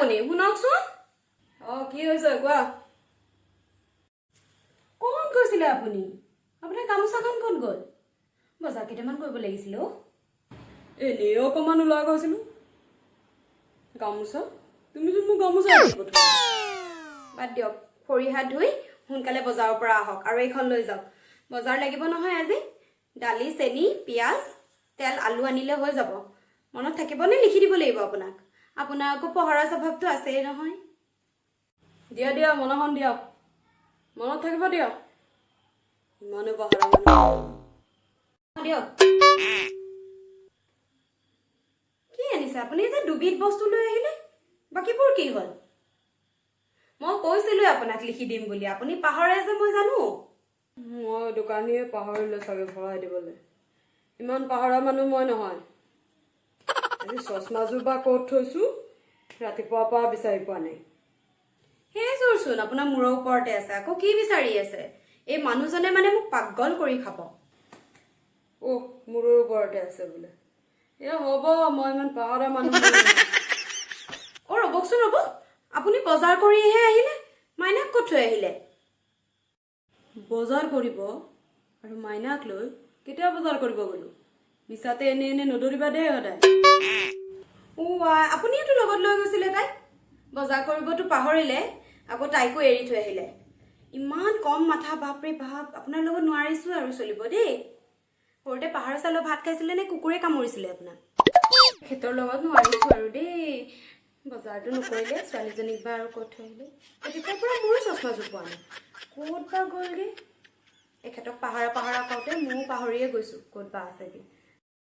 আপুনি শুনকচোন কি হৈছে কোৱা কোন গৈছিলে আপুনি আপোনাৰ গামোচাখন ক'ত গ'ল বজাৰ কেইটামান কৰিব লাগিছিল এনেই অকমান ওলাই গৈছিলো গামোচা তুমি মোক গামোচা বাদ দিয়ক খৰি হাত ধুই সোনকালে বজাৰৰ পৰা আহক আৰু এইখন লৈ যাওক বজাৰ লাগিব নহয় আজি দালি চেনি পিয়াজ তেল আলু আনিলে হৈ যাব মনত থাকিবনে লিখি দিব লাগিব আপোনাক আপোনাৰ আকৌ পহৰা স্বভাৱটো আছেই নহয় দিয়া দিয়া মনখন দিয়া মনত থাকিব দিয়া ইমানে পহৰা দিয়ক কি আনিছে আপুনি যে দুবিধ বস্তু লৈ আহিলে বাকীবোৰ কি হ'ল মই কৈছিলো আপোনাক লিখি দিম বুলি আপুনি পাহৰে যে মই জানো মই দোকানীয়ে পাহৰিলে চাগে ভৰাই দিবলৈ ইমান পাহৰা মানুহ মই নহয় আজি চশমাযোৰ বা ক'ত থৈছো ৰাতিপুৱাৰ পৰা বিচাৰি পোৱা নাই সেইযোৰচোন আপোনাৰ মূৰৰ ওপৰতে আছে আকৌ কি বিচাৰি আছে এই মানুহজনে মানে মোক পাগল কৰি খাব মূৰৰ ওপৰতে আছে বোলে হ'ব মই ইমান পাহৰা মানুহ ৰ'বকচোন ৰ'ব আপুনি বজাৰ কৰিহে আহিলে মাইনাক ক'ত থৈ আহিলে বজাৰ কৰিব আৰু মাইনাক লৈ কেতিয়া বজাৰ কৰিব গ'লো মিছাতে এনে এনে নদৰিবা দেই সদায় আপুনিতো লগত লৈ গৈছিলে তাইক বজাৰ কৰিবতো পাহৰিলে আকৌ তাইকো এৰি থৈ আহিলে ইমান কম মাথা বাপৰে বাপ আপোনাৰ লগত নোৱাৰিছো আৰু চলিব দেই সৰুতে পাহাৰ চালৰ ভাত খাইছিলে নে কুকুৰে কামুৰিছিলে আপোনাক খেতৰ লগত নোৱাৰিছো আৰু দেই বজাৰটো নকৰিলে ছোৱালীজনীক বা আৰু ক'ত থৈ আহিলে ৰাতিপুৱাৰ পৰা মোৰো চশমাযোৰ পোৱা নাই ক'ত বা গ'লগে এখেতক পাহৰা কওঁতে ময়ো পাহৰিয়ে গৈছো ক'ত বা আছেগে